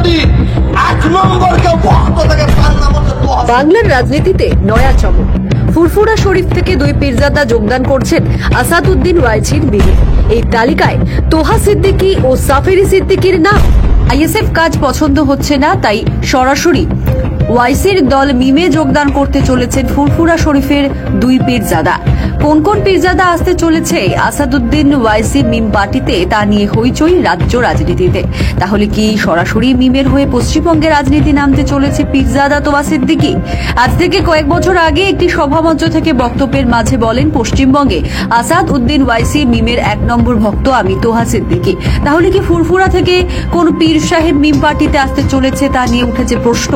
যদি এক নম্বর কেউ ভক্ত থেকে তার নাম হচ্ছে বাংলার রাজনীতিতে নয়া চমক। ফুরফুরা শরীফ থেকে দুই পীরজাদা যোগদান করছেন আসাদউদ্দিন ওয়াইসির বিয়ে। এই তালিকায় তোহা সিদ্দিকী ও সাফেরি সিদ্দিকীর নাম। আইএসএফ কাজ পছন্দ হচ্ছে না, তাই সরাসরি ওয়াইসির দল মিমে যোগদান করতে চলেছেন ফুরফুরা শরীফের দুই পীরজাদা। কোন কোন পীরজাদা আসতে চলেছে আসাদউদ্দিন ওয়াইসি মিম পার্টিতে, তা নিয়ে হইচই রাজ্য রাজনীতিতে। তাহলে কি সরাসরি মিমের হয়ে পশ্চিমবঙ্গে রাজনীতি নামতে চলেছে পীরজাদা তোহা সিদ্দিকী? আজ থেকে কয়েক বছর আগে একটি সভামঞ্চ থেকে বক্তব্যের মাঝে বলেন, পশ্চিমবঙ্গে আসাদউদ্দিন ওয়াইসি মিমের 1 নম্বর ভক্ত আমি তোহা সিদ্দিকী। তাহলে কি ফুরফুরা থেকে কোন পীর সাহেব মিম পার্টিতে আসতে চলেছে, তা নিয়ে উঠেছে প্রশ্ন।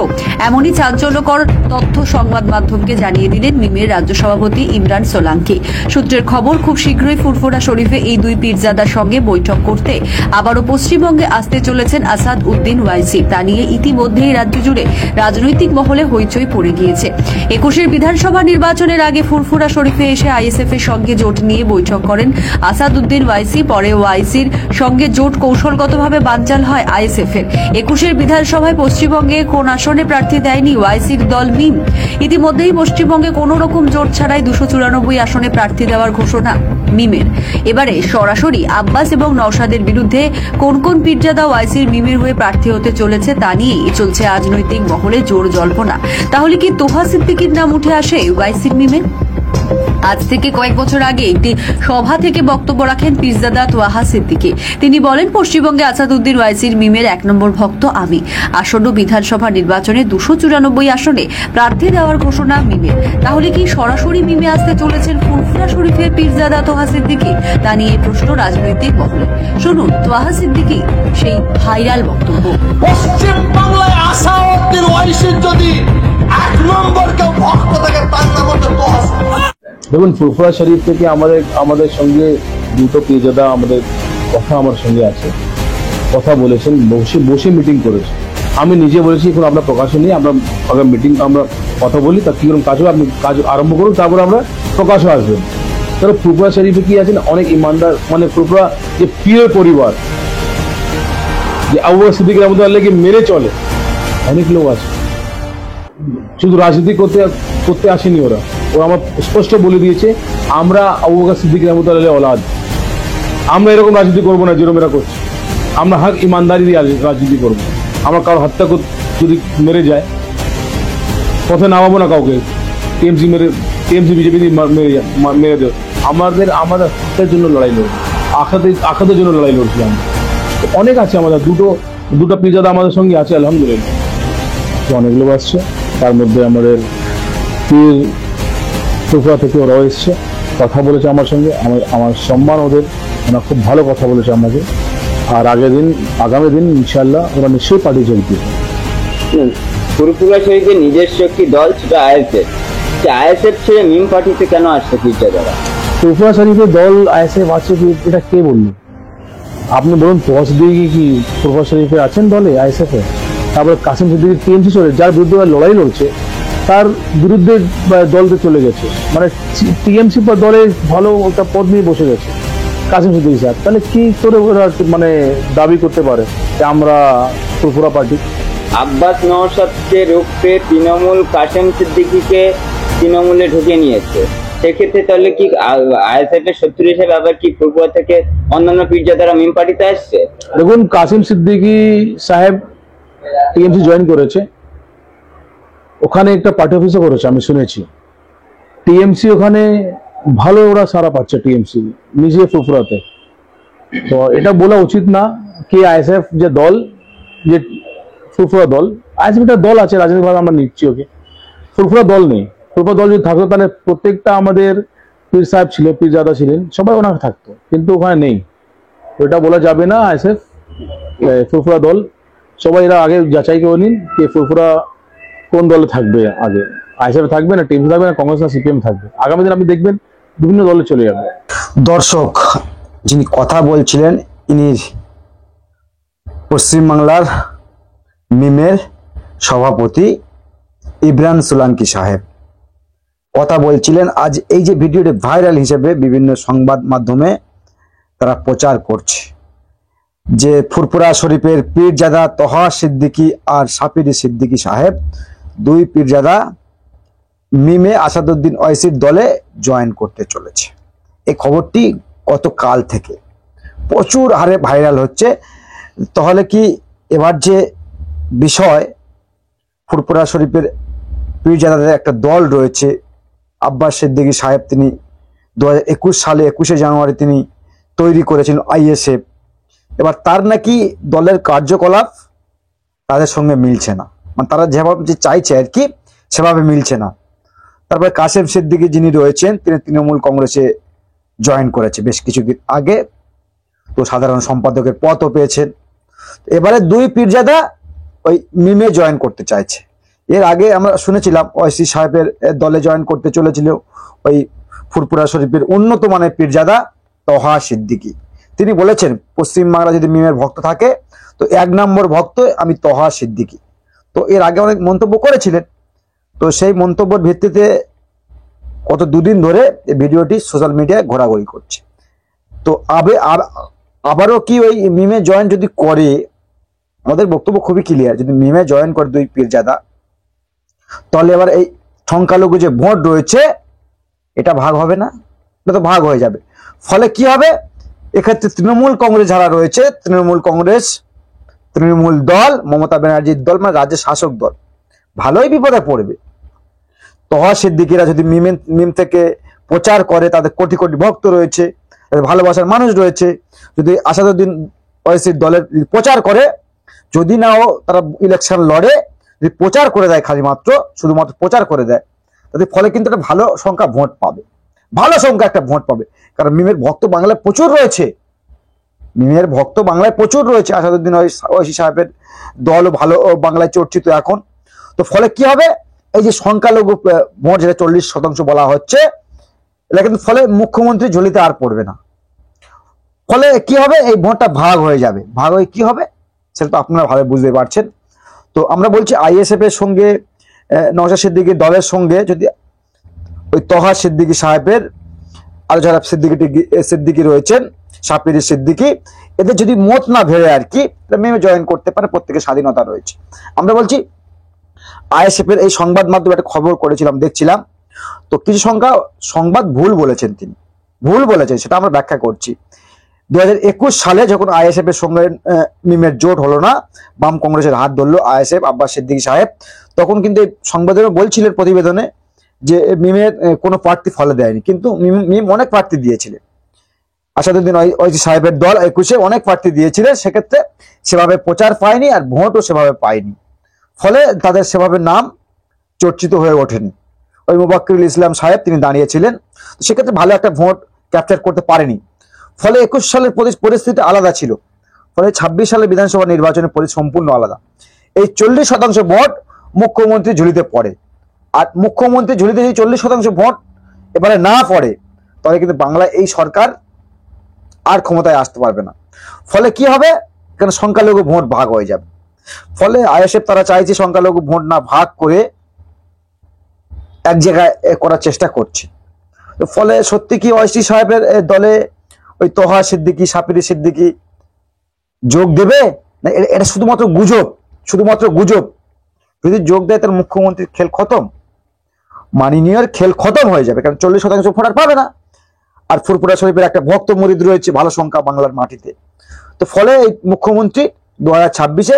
এমনই চাঞ্চল্যকর তথ্য সংবাদ মাধ্যমকে জানিয়ে দিলেন মিমের রাজ্য সভাপতি ইমরান সোলাঙ্কি। সূত্রের খবর, খুব শীঘ্রই ফুরফুরা শরীফে এই দুই পীরজাদার সঙ্গে বৈঠক করতে আবারও পশ্চিমবঙ্গে আসতে চলেছেন আসাদউদ্দিন ওয়াইসি। তা নিয়ে ইতিমধ্যেই রাজ্য জুড়ে রাজনৈতিক মহলে হইচই পড়ে গিয়েছে। 21 বিধানসভা নির্বাচনের আগে ফুরফুরা শরীফে এসে আইএসএফ এর সঙ্গে জোট নিয়ে বৈঠক করেন আসাদউদ্দিন ওয়াইসি। পরে ওয়াইসির সঙ্গে জোট কৌশলগতভাবে বানচাল হয় আইএসএফ এর। 21 বিধানসভায় পশ্চিমবঙ্গে কোন আসনে প্রার্থী দেয়নি ওয়াইসির দল মিম। ইতিমধ্যেই পশ্চিমবঙ্গে কোন রকম জোট ছাড়াই 294 আসনে প্রার্থী দেওয়ার ঘোষণা মিমের। এবারে সরাসরি আব্বাস এবং নওশাদের বিরুদ্ধে কোন কোন পীরজাদা ওয়াইসির মিমের হয়ে প্রার্থী হতে চলেছে, তা নিয়েই চলছে রাজনৈতিক মহলে জোর জল্পনা। তাহলে কি তোহা সিদ্দিকীর নাম উঠে আসে ওয়াইসির মিমে? আজ থেকে কয়েক বছর আগে একটি সভা থেকে বক্তব্য রাখেন পীরজাদা তোহা সিদ্দিকী। তিনি বলেন, পশ্চিমবঙ্গে আসাদউদ্দিন ওয়াইসির মিমের 1 নম্বর ভক্ত আমি। আসন্ন বিধানসভা নির্বাচনে 294 আসনে প্রার্থী দেওয়ার ঘোষণা মিমের। তাহলে কি সরাসরি মিমে আসতে চলেছেন ফুরফুরা শরীফের পীরজাদা তোহা সিদ্দিকী? তা নিয়ে প্রশ্ন রাজনৈতিক মহলে। শুনুন তোহা সিদ্দিকী সেই ভাইরাল বক্তব্য। পশ্চিম বাংলায় আসাদউদ্দিন ওয়াইসির যদি এক নম্বর কেউ ভক্ত থেকে তার নাম হচ্ছে তোহা সিদ্দিকী। দেখুন, ফুরফুরা শরীফ থেকে আমাদের সঙ্গে দুটো পীরজাদা আমাদের আমার সঙ্গে আছে, কথা বলেছেন, বসে মিটিং করেছে। আমি নিজে বলেছি এখন আমরা প্রকাশে নিয়ে আমরা মিটিং আমরা কথা বলি, তা কিরকম কাজ হবে আপনি কাজ আরম্ভ করুন, তারপর আমরা প্রকাশও আসবেন। তাহলে ফুরফুরা শরীফে কি আছেন অনেক ইমানদার, মানে ফুরফুরা যে পীরের পরিবার, যে আবু বকর সিদ্দিক রাহমাতুল্লাহকে মেরে চলে, অনেক লোক আছে। শুধু রাজনীতি করতে আসেনি ওরা আমার স্পষ্ট বলে দিয়েছে, আমরা আবু বকর সিদ্দিক রাহমাতুল্লাহ ওলাদ, আমরা এরকম রাজনীতি করবো না যেরকম এরা করছে। আমরা হক ইমানদারি দিয়ে রাজনীতি করবো। আমরা কারো হত্যা যদি মেরে যায়, পথে নামাবো না কাউকে। টিএমসি বিজেপি দিয়ে মেরে দেব। আমাদের হত্যার জন্য লড়াই লড়বো, আখাতের জন্য লড়াই লড়ছি আমরা। অনেক আছে আমাদের, দুটো পীরজাদা আমাদের সঙ্গে আছে আলহামদুলিল্লাহ। অনেক লোক আসছে, তার মধ্যে আমাদের পীর ফুরফুরা থেকে ওরাও এসছে, কথা বলেছে আমার সঙ্গে। আমার সম্মান ওদের, ওরা খুব ভালো কথা বলেছে আমাকে। আর আগামী দিন ইনশাল্লাহ ওরা নিশ্চয়ই পার্টি চলবে। ফুরফুরা শরীফের নিজস্ব একটি দল, সেটা আইএসএফ। আইএসএফ ছেড়ে মিম পার্টিতে কেন আসছে পীরজাদারা? ফুরফুরা শরীফের দল আইএসএফ আছে কি, এটা কে বললো? আপনি বলুন, তোহা সিদ্দিকী কি ফুরফুরা শরীফে আছেন দলে আইএসএফ এ? তারপরে কাসিম সিদ্দিকী টিএমসি চলে, যার বিরুদ্ধে লড়াই লড়ছে তার বিরুদ্ধে দলতে চলে গেছে, মানে টিএমসি দলে ভালো একটা পদ নিয়ে বসে গেছে কাসিম সিদ্দিকী স্যার। তাহলে কি করে ওরা মানে দাবি করতে পারে যে আমরা ফুরফুরা পার্টি? আব্বাস নওশাদকে রুখতে তৃণমূল কাসিম সিদ্দিকীকে তৃণমূলে ঢুকে নিয়েছে। সেক্ষেত্রে তাহলে কি আইএসএফ এর শত্রু হিসেবে আবার কি ফুরফুরা থেকে অন্যান্য পীরজাদারা মিম পার্টিতে আসছে? দেখুন, কাসিম সিদ্দিকী সাহেব টিএমসি জয়েন করেছে, ওখানে একটা পার্টি অফিসও করেছে আমি শুনেছি। টিএমসি ওখানে ভালো ওরা সারা পাচ্ছে, টিএমসি নিজে ফুরফুরাতে। তো এটা বলা উচিত না কি আইএসএফ যে দল, যে ফুরফুরা দল, আইএসএফ একটা দল আছে রাজনৈতিকভাবে আমরা নিচ্ছি ওকে, ফুরফুরা দল নেই। ফুরফুরা দল যদি থাকতো তাহলে প্রত্যেকটা আমাদের পীর সাহেব ছিল, পীরজাদা ছিলেন, সবাই ওনাকে থাকতো, কিন্তু ওখানে নেই। এটা বলা যাবে না আইএসএফ ফুরফুরা দল। সবাই এরা আগে যাচাই করে নিন যে ফুরফুরা কোন দলে থাকবে, আগে আইএসএফ থাকবে না টিএমসি থাকবে না কংগ্রেস না সিপিএম থাকবে। আগামী দিন আপনি দেখবেন বিভিন্ন দলে চলে যাবে। দর্শক, যিনি কথা বলছিলেন ইনি পশ্চিমবাংলার মিমের সভাপতি ইমরান সোলাঙ্কি সাহেব। কথা বলছিলেন আজ এই যে ভিডিওটি ভাইরাল হিসেবে বিভিন্ন সংবাদ মাধ্যমে তারা প্রচার করছে। যে ফুরফুরা শরীফের পীরজাদা তোহা সিদ্দিকী আর সাপিরি সিদ্দিকী সাহেব, দুই পীরজাদা মিমে আসাদুদ্দিন ওয়াইসির দলে জয়েন করতে চলেছে। এই খবরটি গতকাল থেকে প্রচুর হারে ভাইরাল হচ্ছে। তাহলে কি এবার যে বিষয়, ফুরফুরা শরীফের পীরজাদাদের একটা দল রয়েছে, আব্বাস সিদ্দিকী সাহেব, তিনি 2021 সালে 21শে জানুয়ারি তিনি তৈরি করেছিলেন আইএসএফ। এবার তার নাকি দলের কার্যকলাপ তাদের সঙ্গে মিলছে না, মানে তারা যেভাবে যে চাইছে আর কি সেভাবে মিলছে না। তারপরে কাসেম সিদ্দিকী যিনি রয়েছেন, তিনি তৃণমূল কংগ্রেসে জয়েন করেছে বেশ কিছুদিন আগে, তো সাধারণ সম্পাদকের পদও পেয়েছেন। এবারে দুই পীরজাদা ওই মিমে জয়েন করতে চাইছে। এর আগে আমরা শুনেছিলাম ওয়াইসি সাহেবের দলে জয়েন করতে চলেছিল ওই ফুরফুরা শরীফের উন্নত মানের পীরজাদা তোহা সিদ্দিকী। তিনি বলেছেন পশ্চিমবাংলা যদি মিমের ভক্ত থাকে তো 1 নম্বর ভক্ত আমি তোহা সিদ্দিকী। তো এর আগে অনেক মন্তব্য করেছিলেন, তো সেই মন্তব্যের ভিত্তিতে গত 2 দিন ধরে এই ভিডিওটি সোশ্যাল মিডিয়ায় ঘোরাঘুরি করছে। তো আবারও কি ওই মিমে জয়েন যদি করে, আমাদের বক্তব্য খুবই ক্লিয়ার, যদি মিমে জয়েন করে দুই পীরজাদা, তাহলে এবার এই সংখ্যালঘু যে ভোট রয়েছে এটা ভাগ হবে না, এটা তো ভাগ হয়ে যাবে। ফলে কি হবে, এক্ষেত্রে তৃণমূল কংগ্রেস যারা রয়েছে, তৃণমূল দল, মমতা ব্যানার্জির দল, মানে রাজ্যের শাসক দল, ভালোই বিপদে পড়বে। তোহা সিদ্দিকীরা যদি মিম থেকে প্রচার করে, তাদের কোটি কোটি ভক্ত রয়েছে, ভালোবাসার মানুষ রয়েছে, যদি আসাদুদ্দিন ওয়াইসির দলের প্রচার করে, যদি নাও তারা ইলেকশন লড়ে, যদি প্রচার করে দেয়, খালি মাত্র শুধুমাত্র প্রচার করে দেয়, তাদের ফলে কিন্তু একটা ভালো সংখ্যা ভোট পাবে, ভালো সংখ্যা একটা ভোট পাবে। কারণ মিমের ভক্ত বাংলায় প্রচুর রয়েছে, মিমের ভক্ত বাংলায় প্রচুর রয়েছে। আসাদুদ্দিন ওয়াইসি সাহেবের দল ভালো বাংলায় চর্চিত এখন। তো ফলে কি হবে, এই যে সংখ্যালঘু ভোট যেটা 40% বলা হচ্ছে, এটা কিন্তু ফলে মুখ্যমন্ত্রী ঝুলিতে আর পড়বে না। ফলে কি হবে, এই ভোটটা ভাগ হয়ে যাবে। ভাগ হয়ে কি হবে সেটা তো আপনারা ভালো বুঝতে পারছেন। তো আমরা বলছি আইএসএফ এর সঙ্গে নওশাদ সিদ্দিকীর দলের সঙ্গে যদি ওই তোহা সিদ্দিকী সাহেবের আর যারা সিদ্দিকী রয়েছেন, সাপিরি সিদ্দিকী, এদের যদি মত না ভেড়ে আর কি মেমে জয়েন করতে পারে, প্রত্যেকের স্বাধীনতা রয়েছে। আমরা বলছি আইএসএফ এর এই সংবাদ মাধ্যমে একটা খবর করেছিলাম, দেখছিলাম, তো কিছু সংবাদ ভুল বলেছেন, তিনি ভুল বলেছেন, সেটা আমরা ব্যাখ্যা করছি। 2021 সালে যখন আইএসএফ এর সঙ্গে মিমের জোট হলো না, বাম কংগ্রেসের হাত ধরলো আইএসএফ, আব্বাস সিদ্দিকী সাহেব, তখন কিন্তু সংবাদে বলছিলেন প্রতিবেদনে যে মিমের কোনো প্রার্থী ফলে দেয়নি, কিন্তু মিম অনেক প্রার্থী দিয়েছিলেন। আসাদুদ্দিন ওয়াইসি সাহেবের দল 21-এ অনেক প্রার্থী দিয়েছিলেন, সেক্ষেত্রে সেভাবে প্রচার পায়নি আর ভোটও সেভাবে পায়নি, ফলে তাদের সেভাবে নাম চর্চিত হয়ে ওঠেনি। ওই মুবাক্কিরুল ইসলাম সাহেব তিনি দাঁড়িয়েছিলেন, তো সেক্ষেত্রে ভালো একটা ভোট ক্যাপচার করতে পারেনি। ফলে 21 সালের পরিস্থিতি আলাদা ছিল, ফলে 26 সালের বিধানসভা নির্বাচনের পরিস্থিতি সম্পূর্ণ আলাদা। এই 40% ভোট মুখ্যমন্ত্রী ঝুলিতে পড়ে, আর মুখ্যমন্ত্রী ঝুলিতে যদি 40% ভোট এবারে না পড়ে, তাহলে কিন্তু বাংলায় এই সরকার আর ক্ষমতায় আসতে পারবে না। ফলে কি হবে, এখানে সংখ্যালঘু ভোট ভাগ হয়ে যাবে। ফলে আইএসএফ তারা চাইছে সংখ্যালঘু ভোট না ভাগ করে এক জায়গায় করার চেষ্টা করছে। ফলে সত্যি কি ওয়াইসি সাহেবের দলে ওই তোহা সিদ্দিকী, সাপিরি সিদ্দিকী যোগ দেবে না? এটা শুধুমাত্র গুজব, শুধুমাত্র গুজব। যদি যোগ দেয় তাহলে মুখ্যমন্ত্রীর খেল খতম, মাননীয়র খেল খতম হয়ে যাবে, কারণ 40% ভোট আর পাবে না। আর ফুরফুরা শরীফের একটা ভক্ত মুরিদ রয়েছে ভালো সংখ্যা বাংলার মাটিতে। তো ফলে এই মুখ্যমন্ত্রী 2026-এ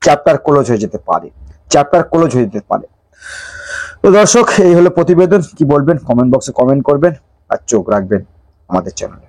চ্যাপ্টার ক্লোজ হয়ে যেতে পারে, চ্যাপ্টার ক্লোজ হয়ে যেতে পারে। তো দর্শক, এই হলো প্রতিবেদন। কি বলবেন কমেন্ট বক্সে কমেন্ট করবেন, আর চোখ রাখবেন আমাদের চ্যানেলে।